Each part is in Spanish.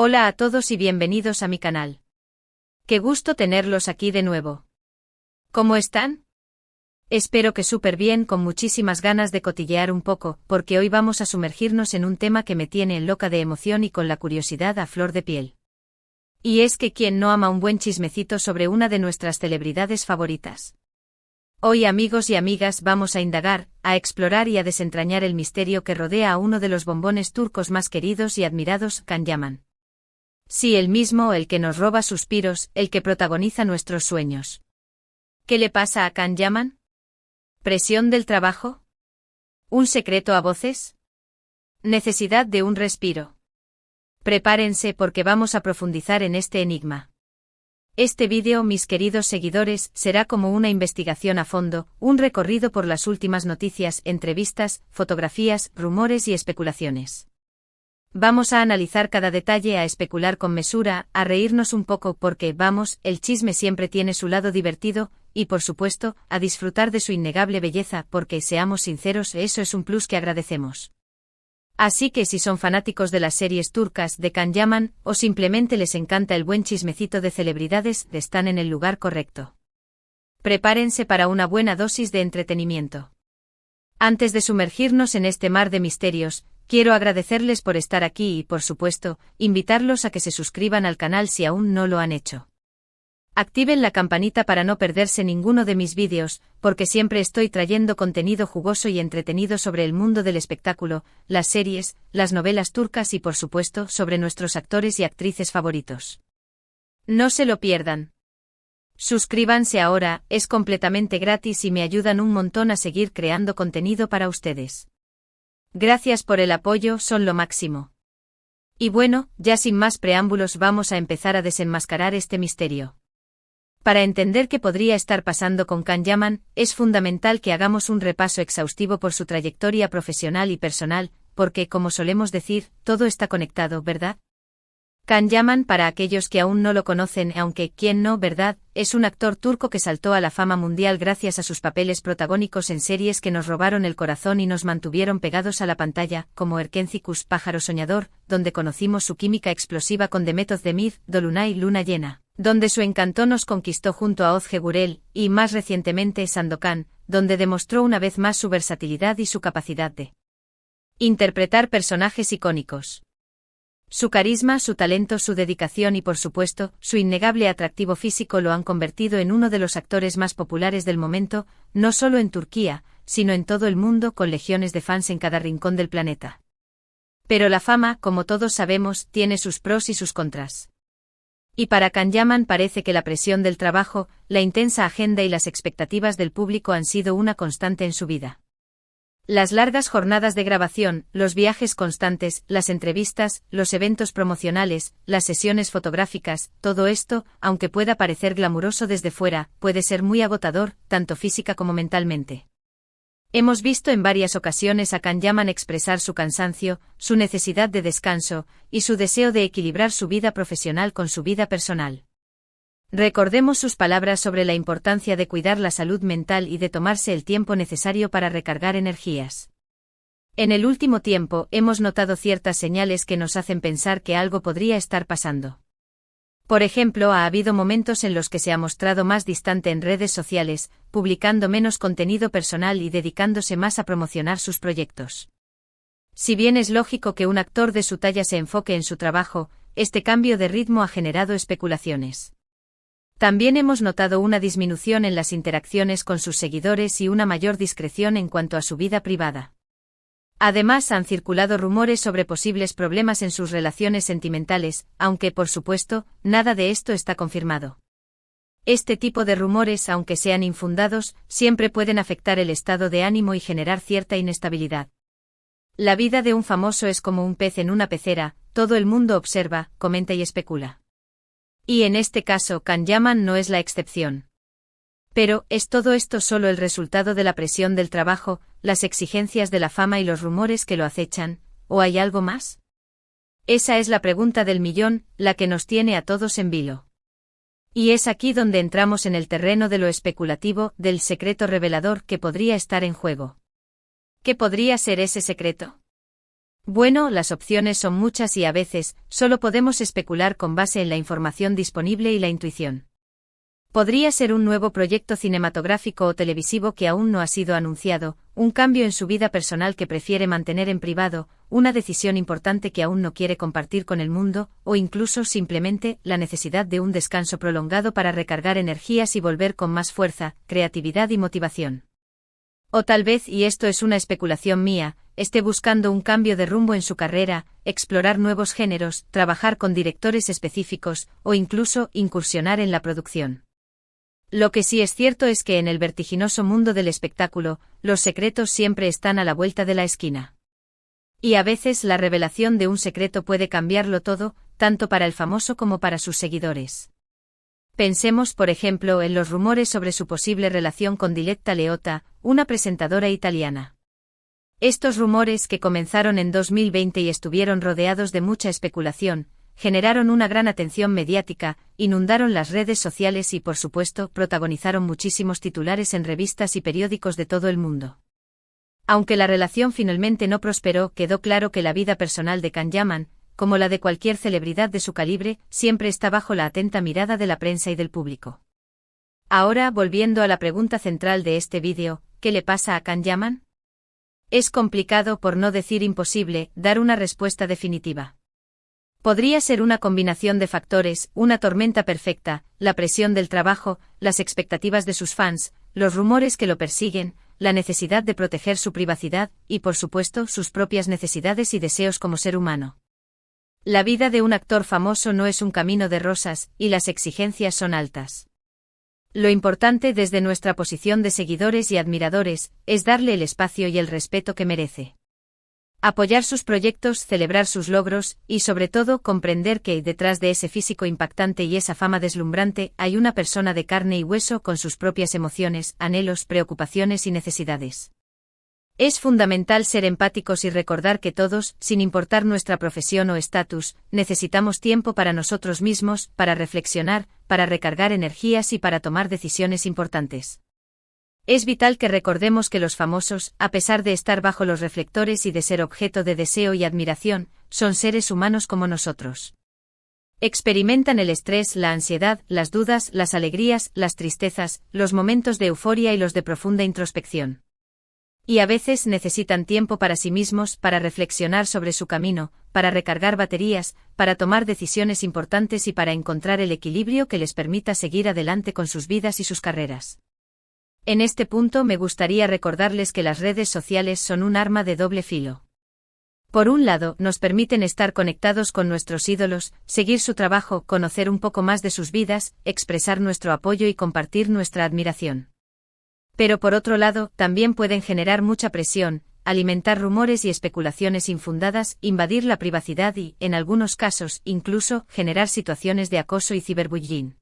Hola a todos y bienvenidos a mi canal. Qué gusto tenerlos aquí de nuevo. ¿Cómo están? Espero que súper bien, con muchísimas ganas de cotillear un poco, porque hoy vamos a sumergirnos en un tema que me tiene loca de emoción y con la curiosidad a flor de piel. Y es que ¿quién no ama un buen chismecito sobre una de nuestras celebridades favoritas? Hoy, amigos y amigas, vamos a indagar, a explorar y a desentrañar el misterio que rodea a uno de los bombones turcos más queridos y admirados, Can Yaman. Sí, el mismo, el que nos roba suspiros, el que protagoniza nuestros sueños. ¿Qué le pasa a Can Yaman? ¿Presión del trabajo? ¿Un secreto a voces? ¿Necesidad de un respiro? Prepárense porque vamos a profundizar en este enigma. Este vídeo, mis queridos seguidores, será como una investigación a fondo, un recorrido por las últimas noticias, entrevistas, fotografías, rumores y especulaciones. Vamos a analizar cada detalle, a especular con mesura, a reírnos un poco porque, vamos, el chisme siempre tiene su lado divertido, y por supuesto, a disfrutar de su innegable belleza porque, seamos sinceros, eso es un plus que agradecemos. Así que si son fanáticos de las series turcas de Can Yaman, o simplemente les encanta el buen chismecito de celebridades, están en el lugar correcto. Prepárense para una buena dosis de entretenimiento. Antes de sumergirnos en este mar de misterios, quiero agradecerles por estar aquí y, por supuesto, invitarlos a que se suscriban al canal si aún no lo han hecho. Activen la campanita para no perderse ninguno de mis vídeos, porque siempre estoy trayendo contenido jugoso y entretenido sobre el mundo del espectáculo, las series, las novelas turcas y, por supuesto, sobre nuestros actores y actrices favoritos. No se lo pierdan. Suscríbanse ahora, es completamente gratis y me ayudan un montón a seguir creando contenido para ustedes. Gracias por el apoyo, son lo máximo. Y bueno, ya sin más preámbulos vamos a empezar a desenmascarar este misterio. Para entender qué podría estar pasando con Can Yaman, es fundamental que hagamos un repaso exhaustivo por su trayectoria profesional y personal, porque, como solemos decir, todo está conectado, ¿verdad? Can Yaman, para aquellos que aún no lo conocen, aunque, ¿quién no, verdad?, es un actor turco que saltó a la fama mundial gracias a sus papeles protagónicos en series que nos robaron el corazón y nos mantuvieron pegados a la pantalla, como Erkencikus, Pájaro Soñador, donde conocimos su química explosiva con Demet Özdemir, Dolunay, Luna Llena, donde su encanto nos conquistó junto a Özge Gürel, y más recientemente Sandokan, donde demostró una vez más su versatilidad y su capacidad de interpretar personajes icónicos. Su carisma, su talento, su dedicación y, por supuesto, su innegable atractivo físico lo han convertido en uno de los actores más populares del momento, no solo en Turquía, sino en todo el mundo, con legiones de fans en cada rincón del planeta. Pero la fama, como todos sabemos, tiene sus pros y sus contras. Y para Can Yaman parece que la presión del trabajo, la intensa agenda y las expectativas del público han sido una constante en su vida. Las largas jornadas de grabación, los viajes constantes, las entrevistas, los eventos promocionales, las sesiones fotográficas, todo esto, aunque pueda parecer glamuroso desde fuera, puede ser muy agotador, tanto física como mentalmente. Hemos visto en varias ocasiones a Can Yaman expresar su cansancio, su necesidad de descanso, y su deseo de equilibrar su vida profesional con su vida personal. Recordemos sus palabras sobre la importancia de cuidar la salud mental y de tomarse el tiempo necesario para recargar energías. En el último tiempo hemos notado ciertas señales que nos hacen pensar que algo podría estar pasando. Por ejemplo, ha habido momentos en los que se ha mostrado más distante en redes sociales, publicando menos contenido personal y dedicándose más a promocionar sus proyectos. Si bien es lógico que un actor de su talla se enfoque en su trabajo, este cambio de ritmo ha generado especulaciones. También hemos notado una disminución en las interacciones con sus seguidores y una mayor discreción en cuanto a su vida privada. Además, han circulado rumores sobre posibles problemas en sus relaciones sentimentales, aunque, por supuesto, nada de esto está confirmado. Este tipo de rumores, aunque sean infundados, siempre pueden afectar el estado de ánimo y generar cierta inestabilidad. La vida de un famoso es como un pez en una pecera, todo el mundo observa, comenta y especula. Y en este caso, Can Yaman no es la excepción. Pero, ¿es todo esto solo el resultado de la presión del trabajo, las exigencias de la fama y los rumores que lo acechan, o hay algo más? Esa es la pregunta del millón, la que nos tiene a todos en vilo. Y es aquí donde entramos en el terreno de lo especulativo, del secreto revelador que podría estar en juego. ¿Qué podría ser ese secreto? Bueno, las opciones son muchas y a veces, solo podemos especular con base en la información disponible y la intuición. Podría ser un nuevo proyecto cinematográfico o televisivo que aún no ha sido anunciado, un cambio en su vida personal que prefiere mantener en privado, una decisión importante que aún no quiere compartir con el mundo, o incluso simplemente la necesidad de un descanso prolongado para recargar energías y volver con más fuerza, creatividad y motivación. O tal vez, y esto es una especulación mía, esté buscando un cambio de rumbo en su carrera, explorar nuevos géneros, trabajar con directores específicos, o incluso incursionar en la producción. Lo que sí es cierto es que en el vertiginoso mundo del espectáculo, los secretos siempre están a la vuelta de la esquina. Y a veces la revelación de un secreto puede cambiarlo todo, tanto para el famoso como para sus seguidores. Pensemos, por ejemplo, en los rumores sobre su posible relación con Diletta Leotta, una presentadora italiana. Estos rumores, que comenzaron en 2020 y estuvieron rodeados de mucha especulación, generaron una gran atención mediática, inundaron las redes sociales y, por supuesto, protagonizaron muchísimos titulares en revistas y periódicos de todo el mundo. Aunque la relación finalmente no prosperó, quedó claro que la vida personal de Can Yaman, como la de cualquier celebridad de su calibre, siempre está bajo la atenta mirada de la prensa y del público. Ahora, volviendo a la pregunta central de este vídeo, ¿qué le pasa a Can Yaman? Es complicado, por no decir imposible, dar una respuesta definitiva. Podría ser una combinación de factores, una tormenta perfecta, la presión del trabajo, las expectativas de sus fans, los rumores que lo persiguen, la necesidad de proteger su privacidad, y por supuesto sus propias necesidades y deseos como ser humano. La vida de un actor famoso no es un camino de rosas, y las exigencias son altas. Lo importante desde nuestra posición de seguidores y admiradores, es darle el espacio y el respeto que merece. Apoyar sus proyectos, celebrar sus logros, y sobre todo comprender que detrás de ese físico impactante y esa fama deslumbrante hay una persona de carne y hueso con sus propias emociones, anhelos, preocupaciones y necesidades. Es fundamental ser empáticos y recordar que todos, sin importar nuestra profesión o estatus, necesitamos tiempo para nosotros mismos, para reflexionar, para recargar energías y para tomar decisiones importantes. Es vital que recordemos que los famosos, a pesar de estar bajo los reflectores y de ser objeto de deseo y admiración, son seres humanos como nosotros. Experimentan el estrés, la ansiedad, las dudas, las alegrías, las tristezas, los momentos de euforia y los de profunda introspección. Y a veces necesitan tiempo para sí mismos, para reflexionar sobre su camino, para recargar baterías, para tomar decisiones importantes y para encontrar el equilibrio que les permita seguir adelante con sus vidas y sus carreras. En este punto me gustaría recordarles que las redes sociales son un arma de doble filo. Por un lado, nos permiten estar conectados con nuestros ídolos, seguir su trabajo, conocer un poco más de sus vidas, expresar nuestro apoyo y compartir nuestra admiración. Pero por otro lado, también pueden generar mucha presión, alimentar rumores y especulaciones infundadas, invadir la privacidad y, en algunos casos, incluso, generar situaciones de acoso y ciberbullying.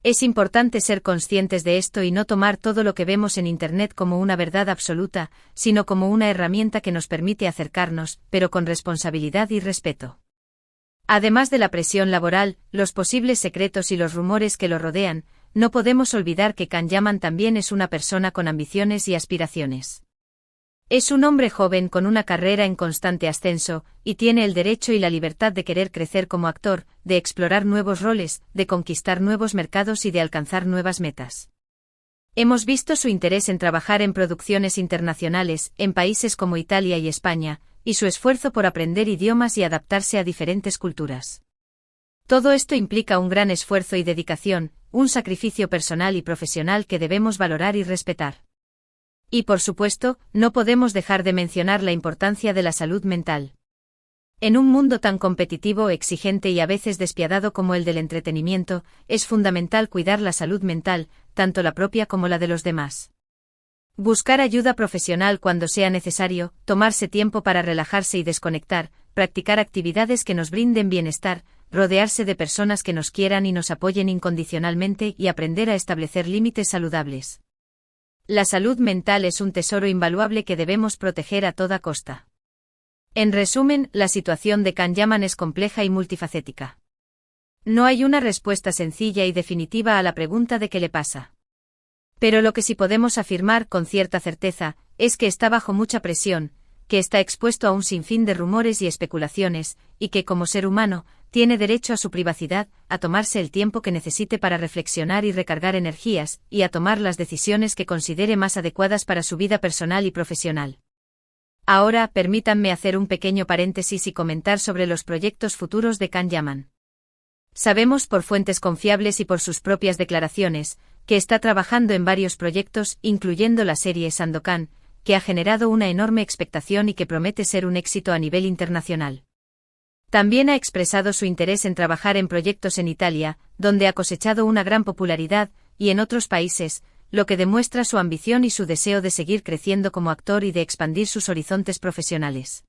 Es importante ser conscientes de esto y no tomar todo lo que vemos en Internet como una verdad absoluta, sino como una herramienta que nos permite acercarnos, pero con responsabilidad y respeto. Además de la presión laboral, los posibles secretos y los rumores que lo rodean, no podemos olvidar que Can Yaman también es una persona con ambiciones y aspiraciones. Es un hombre joven con una carrera en constante ascenso, y tiene el derecho y la libertad de querer crecer como actor, de explorar nuevos roles, de conquistar nuevos mercados y de alcanzar nuevas metas. Hemos visto su interés en trabajar en producciones internacionales, en países como Italia y España, y su esfuerzo por aprender idiomas y adaptarse a diferentes culturas. Todo esto implica un gran esfuerzo y dedicación, un sacrificio personal y profesional que debemos valorar y respetar. Y por supuesto, no podemos dejar de mencionar la importancia de la salud mental. En un mundo tan competitivo, exigente y a veces despiadado como el del entretenimiento, es fundamental cuidar la salud mental, tanto la propia como la de los demás. Buscar ayuda profesional cuando sea necesario, tomarse tiempo para relajarse y desconectar, practicar actividades que nos brinden bienestar, rodearse de personas que nos quieran y nos apoyen incondicionalmente y aprender a establecer límites saludables. La salud mental es un tesoro invaluable que debemos proteger a toda costa. En resumen, la situación de Can Yaman es compleja y multifacética. No hay una respuesta sencilla y definitiva a la pregunta de qué le pasa. Pero lo que sí podemos afirmar con cierta certeza, es que está bajo mucha presión, que está expuesto a un sinfín de rumores y especulaciones, y que como ser humano, tiene derecho a su privacidad, a tomarse el tiempo que necesite para reflexionar y recargar energías, y a tomar las decisiones que considere más adecuadas para su vida personal y profesional. Ahora, permítanme hacer un pequeño paréntesis y comentar sobre los proyectos futuros de Can Yaman. Sabemos por fuentes confiables y por sus propias declaraciones, que está trabajando en varios proyectos, incluyendo la serie Sandokan, que ha generado una enorme expectación y que promete ser un éxito a nivel internacional. También ha expresado su interés en trabajar en proyectos en Italia, donde ha cosechado una gran popularidad, y en otros países, lo que demuestra su ambición y su deseo de seguir creciendo como actor y de expandir sus horizontes profesionales.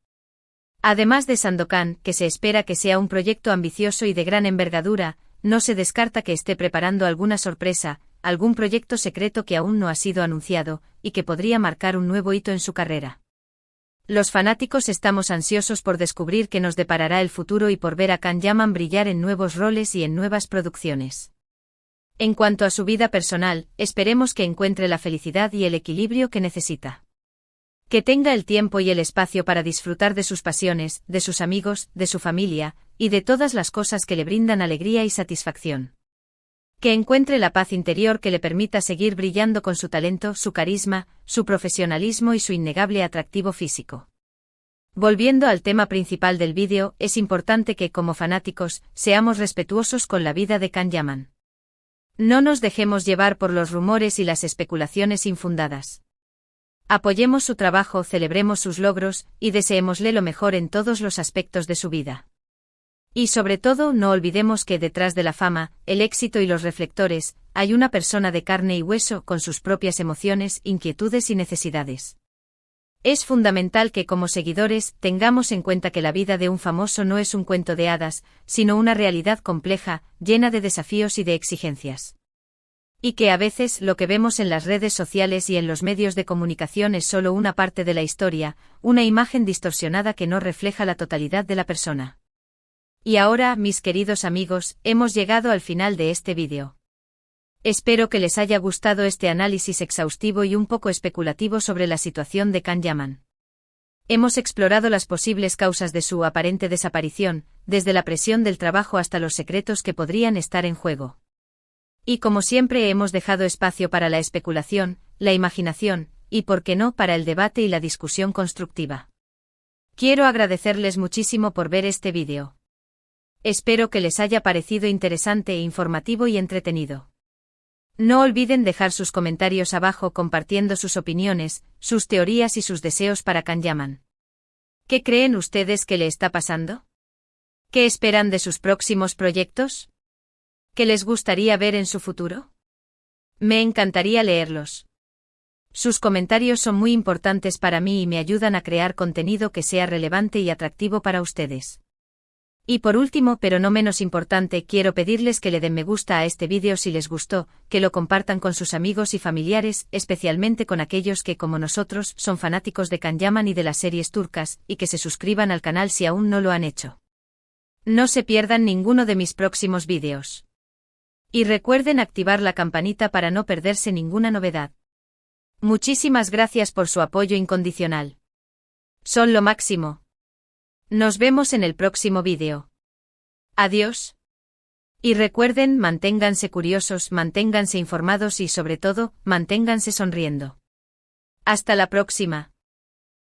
Además de Sandokan, que se espera que sea un proyecto ambicioso y de gran envergadura, no se descarta que esté preparando alguna sorpresa, algún proyecto secreto que aún no ha sido anunciado, y que podría marcar un nuevo hito en su carrera. Los fanáticos estamos ansiosos por descubrir qué nos deparará el futuro y por ver a Can Yaman brillar en nuevos roles y en nuevas producciones. En cuanto a su vida personal, esperemos que encuentre la felicidad y el equilibrio que necesita. Que tenga el tiempo y el espacio para disfrutar de sus pasiones, de sus amigos, de su familia, y de todas las cosas que le brindan alegría y satisfacción. Que encuentre la paz interior que le permita seguir brillando con su talento, su carisma, su profesionalismo y su innegable atractivo físico. Volviendo al tema principal del vídeo, es importante que, como fanáticos, seamos respetuosos con la vida de Can Yaman. No nos dejemos llevar por los rumores y las especulaciones infundadas. Apoyemos su trabajo, celebremos sus logros, y deseémosle lo mejor en todos los aspectos de su vida. Y sobre todo, no olvidemos que detrás de la fama, el éxito y los reflectores, hay una persona de carne y hueso con sus propias emociones, inquietudes y necesidades. Es fundamental que como seguidores tengamos en cuenta que la vida de un famoso no es un cuento de hadas, sino una realidad compleja, llena de desafíos y de exigencias. Y que a veces lo que vemos en las redes sociales y en los medios de comunicación es solo una parte de la historia, una imagen distorsionada que no refleja la totalidad de la persona. Y ahora, mis queridos amigos, hemos llegado al final de este vídeo. Espero que les haya gustado este análisis exhaustivo y un poco especulativo sobre la situación de Can Yaman. Hemos explorado las posibles causas de su aparente desaparición, desde la presión del trabajo hasta los secretos que podrían estar en juego. Y como siempre hemos dejado espacio para la especulación, la imaginación, y por qué no para el debate y la discusión constructiva. Quiero agradecerles muchísimo por ver este vídeo. Espero que les haya parecido interesante e informativo y entretenido. No olviden dejar sus comentarios abajo compartiendo sus opiniones, sus teorías y sus deseos para Can Yaman. ¿Qué creen ustedes que le está pasando? ¿Qué esperan de sus próximos proyectos? ¿Qué les gustaría ver en su futuro? Me encantaría leerlos. Sus comentarios son muy importantes para mí y me ayudan a crear contenido que sea relevante y atractivo para ustedes. Y por último, pero no menos importante, quiero pedirles que le den me gusta a este vídeo si les gustó, que lo compartan con sus amigos y familiares, especialmente con aquellos que, como nosotros, son fanáticos de Can Yaman y de las series turcas, y que se suscriban al canal si aún no lo han hecho. No se pierdan ninguno de mis próximos vídeos. Y recuerden activar la campanita para no perderse ninguna novedad. Muchísimas gracias por su apoyo incondicional. Son lo máximo. Nos vemos en el próximo vídeo. Adiós. Y recuerden, manténganse curiosos, manténganse informados y sobre todo, manténganse sonriendo. Hasta la próxima.